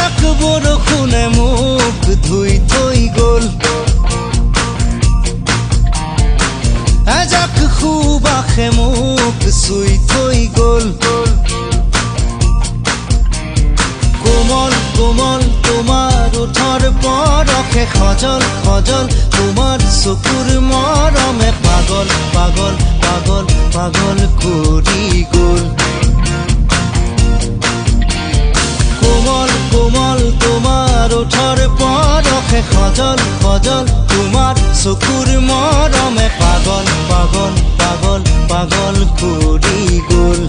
এজাক বৰষুণে মোক ধুই থৈ গ'ল, এজাক সুবাসে মোক চুই থৈ গ'ল। কোমল কোমল তোমাৰ ওঠৰ পৰশে সজল সজল, তোমাৰ চকুৰ মৰমে পাগল পাগল পাগল পাগল কৰি গ'ল। কোমল কোমল তোমাৰ ওঠৰ পৰশে সজল সজল, তোমাৰ চকুৰ মৰমে পাগল পাগল পাগল পাগল কৰি গ'ল।